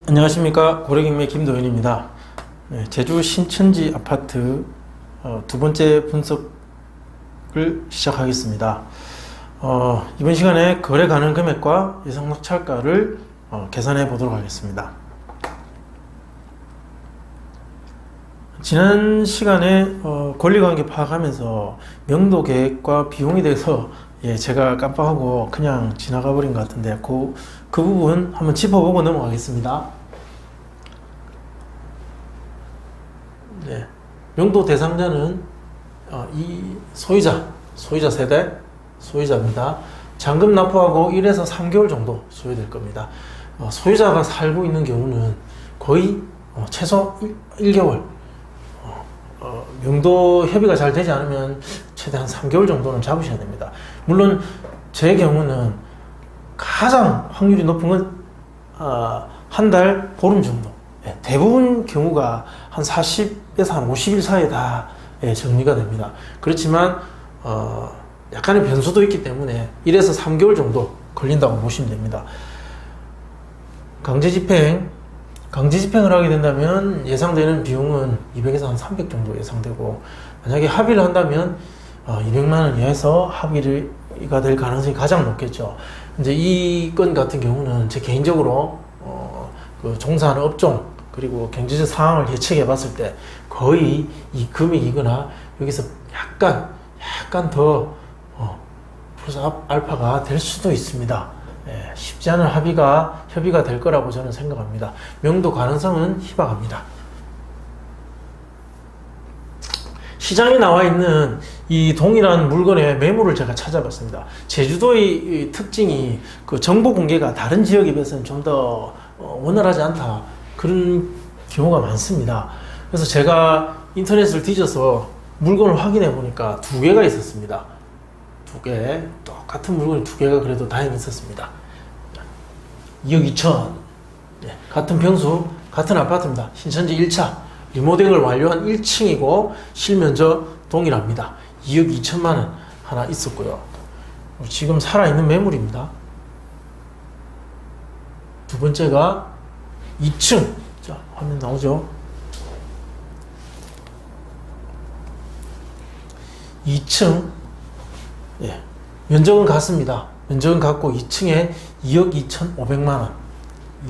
안녕하십니까. 고래경매 김도현입니다. 제주 신천지 아파트 두 번째 분석을 시작하겠습니다. 이번 시간에 거래 가능 금액과 예상 낙찰가를 계산해 보도록 하겠습니다. 지난 시간에 권리관계 파악하면서 명도 계획과 비용에 대해서 제가 깜빡하고 그냥 지나가 버린 것 같은데 그 부분 한번 짚어보고 넘어가겠습니다. 명도 대상자는 이 소유자 세대 소유자입니다. 잔금 납부하고 1에서 3개월 정도 소요될 겁니다. 소유자가 살고 있는 경우는 거의 최소 1개월, 명도 협의가 잘 되지 않으면 최대한 3개월 정도는 잡으셔야 됩니다. 물론 제 경우는 가장 확률이 높은 건 한 달 보름 정도. 대부분 경우가 한 40에서 한 50일 사이에 다 정리가 됩니다. 그렇지만 약간의 변수도 있기 때문에 1에서 3개월 정도 걸린다고 보시면 됩니다. 강제 집행을 하게 된다면 예상되는 비용은 200에서 한 300 정도 예상되고, 만약에 합의를 한다면 200만 원 이하에서 합의가 될 가능성이 가장 높겠죠. 이제 이 건 같은 경우는 제 개인적으로 그 종사하는 업종 그리고 경제적 상황을 예측해 봤을 때 거의 이 금액이거나 여기서 약간 더 플러스 알파가 될 수도 있습니다. 쉽지 않은 협의가 될 거라고 저는 생각합니다. 명도 가능성은 희박합니다. 시장에 나와 있는 이 동일한 물건의 매물을 제가 찾아봤습니다. 제주도의 특징이 그 정보 공개가 다른 지역에 비해서는 좀 더 원활하지 않다, 그런 경우가 많습니다. 그래서 제가 인터넷을 뒤져서 물건을 확인해 보니까 두 개가 있었습니다. 똑같은 물건이 두 개가 그래도 다행히 있었습니다. 2억 2천, 같은 평수, 같은 아파트입니다. 신천지 1차 리모델링을 완료한 1층이고 실면적 동일합니다. 2억 2천만 원 하나 있었고요. 지금 살아있는 매물입니다. 두 번째가 2층. 자, 화면 나오죠? 2층. 면적은 같습니다. 면적은 같고 2층에 2억 2,500만 원.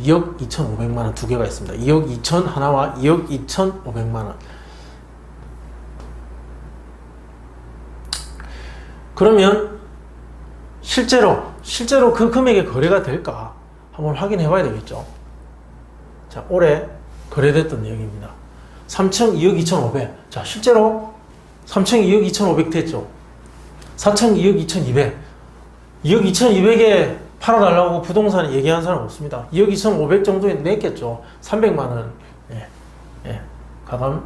2억 2,500만 원 두 개가 있습니다. 2억 2천 하나와 2억 2,500만 원. 그러면 실제로 그 금액에 거래가 될까 한번 확인해 봐야 되겠죠. 자, 올해 거래됐던 내용입니다. 3층 2억 2,500. 자, 실제로 3층 2억 2,500 됐죠. 4층 2억 2,200. 2억 2,200에 팔아달라고 부동산에 얘기한 사람 없습니다. 2억 2,500 정도에 냈겠죠. 300만 원. 가감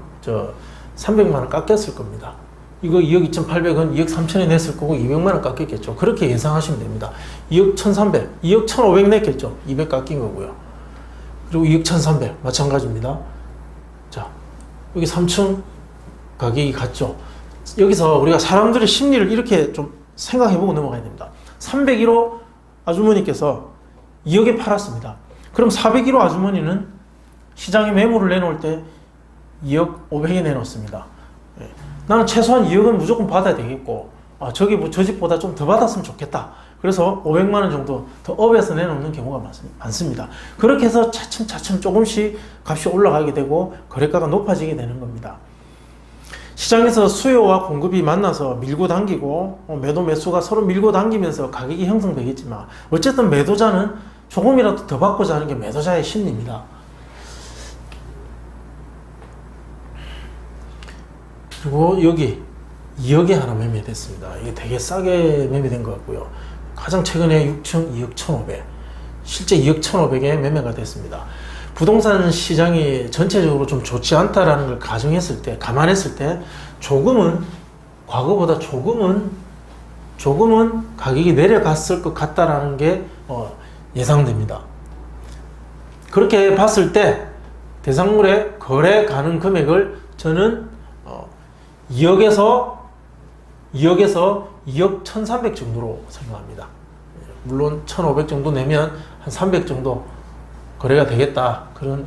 300만 원 깎였을 겁니다. 이거 2억 2,800은 2억 3천에 냈을 거고 200만 원 깎였겠죠. 그렇게 예상하시면 됩니다. 2억 1,300, 2억 1,500 냈겠죠. 200 깎인 거고요. 그리고 2억 1,300 마찬가지입니다. 자, 여기 3층 가격이 같죠. 여기서 우리가 사람들의 심리를 이렇게 좀 생각해보고 넘어가야 됩니다. 301호 아주머니께서 2억에 팔았습니다. 그럼 401호 아주머니는 시장에 매물을 내놓을 때 2억 500에 내놓습니다. 나는 최소한 2억은 무조건 받아야 되겠고, 저 집보다 좀 더 받았으면 좋겠다. 그래서 500만 원 정도 더 업해서 내놓는 경우가 많습니다. 그렇게 해서 차츰 조금씩 값이 올라가게 되고 거래가가 높아지게 되는 겁니다. 시장에서 수요와 공급이 만나서 밀고 당기고 매도 매수가 서로 밀고 당기면서 가격이 형성되겠지만, 어쨌든 매도자는 조금이라도 더 받고자 하는 게 매도자의 심리입니다. 그리고 여기 2억에 하나 매매됐습니다. 이게 되게 싸게 매매된 것 같고요. 가장 최근에 6층 2억 1,500, 실제 2억 1,500에 매매가 됐습니다. 부동산 시장이 전체적으로 좀 좋지 않다라는 걸 감안했을 때 과거보다 조금은 가격이 내려갔을 것 같다라는 게 예상됩니다. 그렇게 봤을 때 대상물의 거래 가능 금액을 저는 2억에서 2억 1,300 정도로 생각합니다. 물론 1,500 정도 내면 한 300 정도 거래가 되겠다. 그런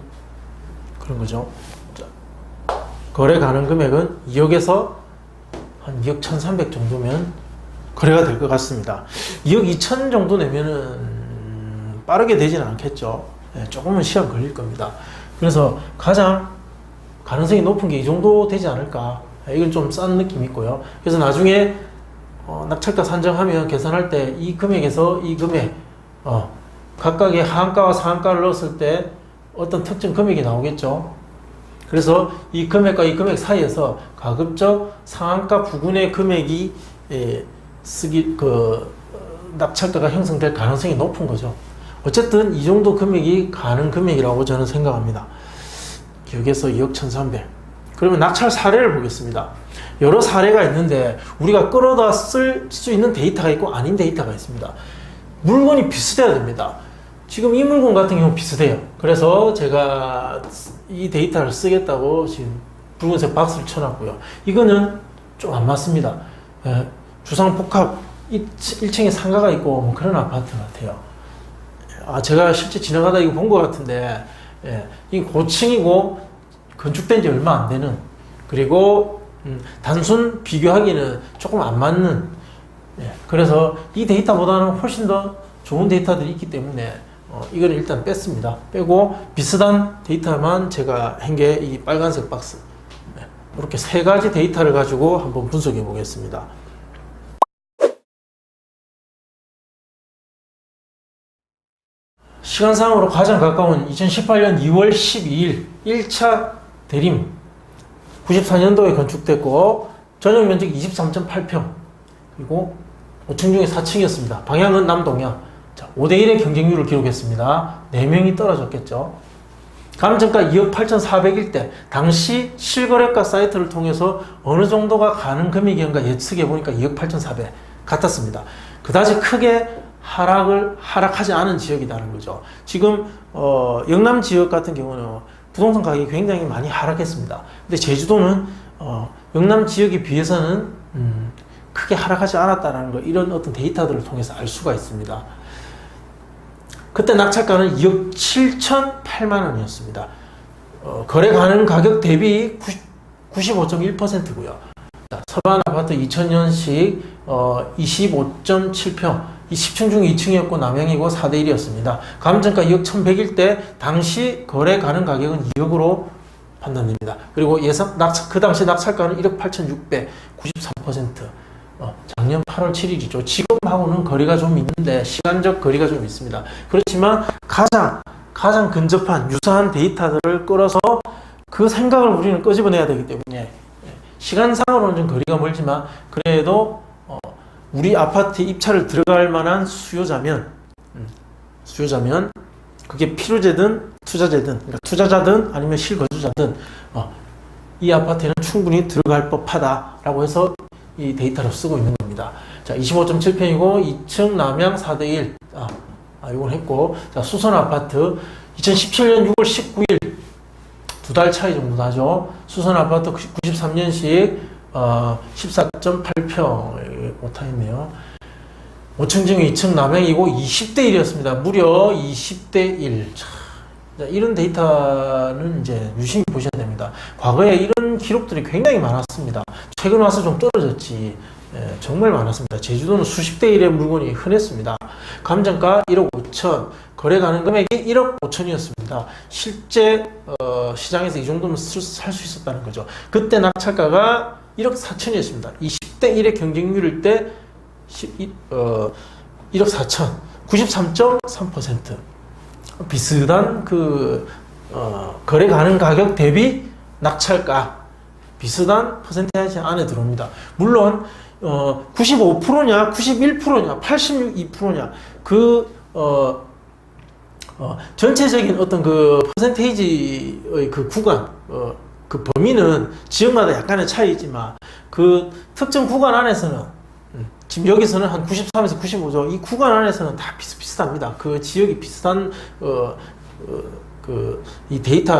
거죠. 자, 거래 가능 금액은 2억에서 한 2억 1,300 정도면 거래가 될 것 같습니다. 2억 2천 정도 내면은 빠르게 되지는 않겠죠. 조금은 시간 걸릴 겁니다. 그래서 가장 가능성이 높은 게 이 정도 되지 않을까. 이건 좀 싼 느낌이 있고요. 그래서 나중에 낙찰가 산정하면 계산할 때 이 금액에서 이 금액 각각의 하한가와 상한가를 넣었을 때 어떤 특정 금액이 나오겠죠. 그래서 이 금액과 이 금액 사이에서 가급적 상한가 부근의 금액이 낙찰가가 형성될 가능성이 높은 거죠. 어쨌든 이 정도 금액이 가능 금액이라고 저는 생각합니다. 여기에서 2억 1,300. 그러면 낙찰 사례를 보겠습니다. 여러 사례가 있는데 우리가 끌어다 쓸 수 있는 데이터가 있고 아닌 데이터가 있습니다. 물건이 비슷해야 됩니다. 지금 이 물건 같은 경우 비슷해요. 그래서 제가 이 데이터를 쓰겠다고 지금 붉은색 박스를 쳐놨고요. 이거는 좀 안 맞습니다. 주상복합 1층에 상가가 있고 뭐 그런 아파트 같아요. 제가 실제 지나가다 이거 본 것 같은데, 이 고층이고 건축된 지 얼마 안 되는, 그리고 단순 비교하기는 조금 안 맞는, 그래서 이 데이터보다는 훨씬 더 좋은 데이터들이 있기 때문에 이거는 일단 뺐습니다. 빼고 비슷한 데이터만 제가 한 게 이 빨간색 박스. 이렇게 세 가지 데이터를 가지고 한번 분석해 보겠습니다. 시간상으로 가장 가까운 2018년 2월 12일 1차 대림 94년도에 건축됐고 전용 면적 23.8평 그리고 5층 중에 4층이었습니다. 방향은 남동향. 자, 5대1의 경쟁률을 기록했습니다. 4명이 떨어졌겠죠. 감정가 2억 8,400일 때 당시 실거래가 사이트를 통해서 어느 정도가 가능 금액이었는가 예측해 보니까 2억 8,400 같았습니다. 그다지 크게 하락하지 않은 지역이라는 거죠. 지금 영남 지역 같은 경우는 부동산 가격이 굉장히 많이 하락했습니다. 근데 제주도는 영남 지역에 비해서는 크게 하락하지 않았다는 거, 이런 어떤 데이터들을 통해서 알 수가 있습니다. 그때 낙찰가는 2억 7,008만 원이었습니다. 거래 가능 가격 대비 95.1%고요. 서반 아파트 2000년식 25.7평, 10층 중 2층이었고 남양이고 4대1이었습니다. 감정가 2억 1100일 때 당시 거래 가능 가격은 2억으로 판단됩니다. 그리고 그 당시 낙찰가는 1억 8,600, 93%. 작년 8월 7일이죠. 지금하고는 거리가 좀 있는데, 시간적 거리가 좀 있습니다. 그렇지만 가장 근접한 유사한 데이터들을 끌어서 그 생각을 우리는 끄집어내야 되기 때문에 시간상으로는 좀 거리가 멀지만 그래도 우리 아파트 입찰을 들어갈 만한 수요자면 그게 필요제든 투자제든, 그러니까 투자자든 아니면 실거주자든 이 아파트에는 충분히 들어갈 법하다라고 해서 이 데이터를 쓰고 있는 겁니다. 자, 25.7평이고 2층 남양 4대1. 이걸 했고, 자, 수선 아파트 2017년 6월 19일 2달 차이 정도 나죠. 수선 아파트 93년식 14.8평 오타있네요. 5층 중에 2층 남양이고 20대1이었습니다. 무려 20대1. 이런 데이터는 이제 유심히 보셔야 됩니다. 과거에 이런 기록들이 굉장히 많았습니다. 최근 와서 좀 떨어졌지. 정말 많았습니다. 제주도는 수십 대 1의 물건이 흔했습니다. 감정가 1억 5천, 거래 가능 금액이 1억 5천이었습니다. 실제 시장에서 이 정도면 살 수 있었다는 거죠. 그때 낙찰가가 1억 4천이었습니다. 20대 1의 경쟁률일 때 1억 4천, 93.3%. 비슷한 거래 가능 가격 대비 낙찰가 비슷한 퍼센테이지 안에 들어옵니다. 물론 95%냐 91%냐 82%냐 전체적인 어떤 그 퍼센테이지의 그 구간 그 범위는 지역마다 약간의 차이이지만 그 특정 구간 안에서는 지금 여기서는 한 93에서 95죠. 이 구간 안에서는 다 비슷비슷합니다. 그 지역이 비슷한 이 데이터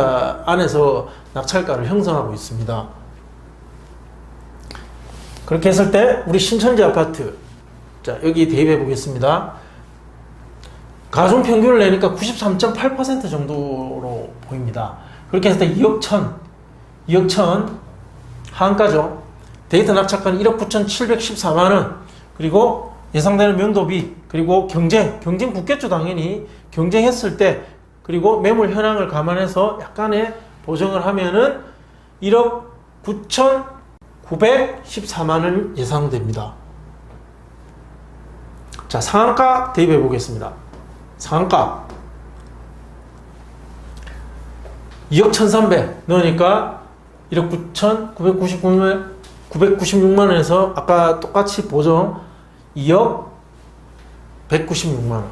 안에서 낙찰가를 형성하고 있습니다. 그렇게 했을 때 우리 신천지 아파트, 자, 여기 대입해 보겠습니다. 가중 평균을 내니까 93.8% 정도로 보입니다. 그렇게 해서 2억 1천 하한가죠. 데이터 납작가는 1억 9,714만원, 그리고 예상되는 면도비, 그리고 경쟁 붙겠죠. 당연히 경쟁했을 때, 그리고 매물 현황을 감안해서 약간의 보정을 하면은 1억 9,914만원 예상됩니다. 자, 상한가 대입해 보겠습니다. 상한가 2억 1,300 넣으니까 1억 9,996만원에서 아까 똑같이 보정 2억 196만원,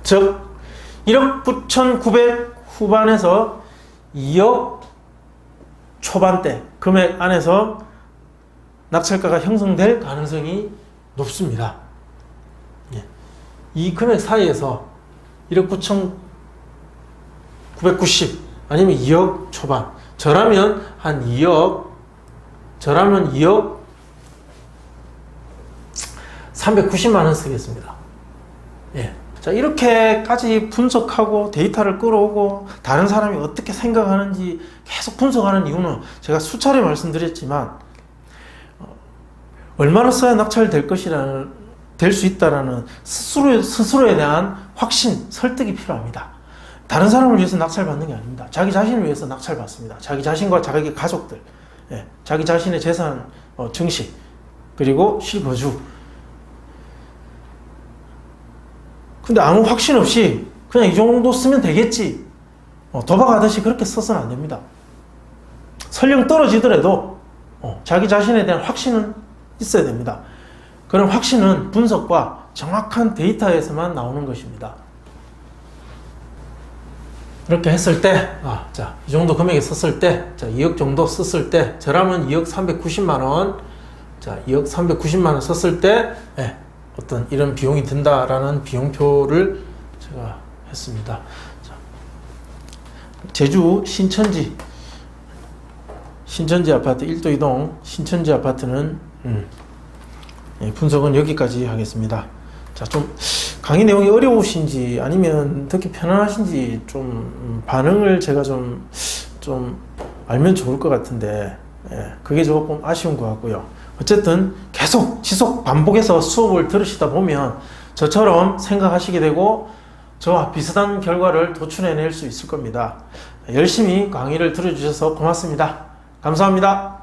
즉 1억 9,900 후반에서 2억 초반대 금액 안에서 낙찰가가 형성될 가능성이 높습니다. 이 금액 사이에서 1억 9,990 아니면 2억 초반, 저라면 2억 390만원 쓰겠습니다. 예. 자, 이렇게까지 분석하고 데이터를 끌어오고 다른 사람이 어떻게 생각하는지 계속 분석하는 이유는 제가 수차례 말씀드렸지만, 얼마나 써야 낙찰될 것이라는 될 수 있다라는 스스로에 대한 확신, 설득이 필요합니다. 다른 사람을 위해서 낙찰받는 게 아닙니다. 자기 자신을 위해서 낙찰받습니다. 자기 자신과 자기 가족들, 자기 자신의 재산 증식, 그리고 실거주. 근데 아무 확신 없이 그냥 이 정도 쓰면 되겠지, 도박하듯이 그렇게 써서는 안 됩니다. 설령 떨어지더라도 자기 자신에 대한 확신은 있어야 됩니다. 그런 확신은 분석과 정확한 데이터에서만 나오는 것입니다. 이렇게 했을 때, 자, 이 정도 금액에 썼을 때, 자, 2억 정도 썼을 때, 저라면 2억 390만원, 자, 2억 390만원 썼을 때, 어떤 이런 비용이 든다라는 비용표를 제가 했습니다. 자, 제주 신천지 아파트 1도 2동 신천지 아파트는, 분석은 여기까지 하겠습니다. 자, 좀 강의 내용이 어려우신지 아니면 듣기 편안하신지 좀 반응을 제가 좀 알면 좋을 것 같은데, 그게 조금 아쉬운 것 같고요. 어쨌든 계속 지속 반복해서 수업을 들으시다 보면 저처럼 생각하시게 되고 저와 비슷한 결과를 도출해낼 수 있을 겁니다. 열심히 강의를 들어주셔서 고맙습니다. 감사합니다.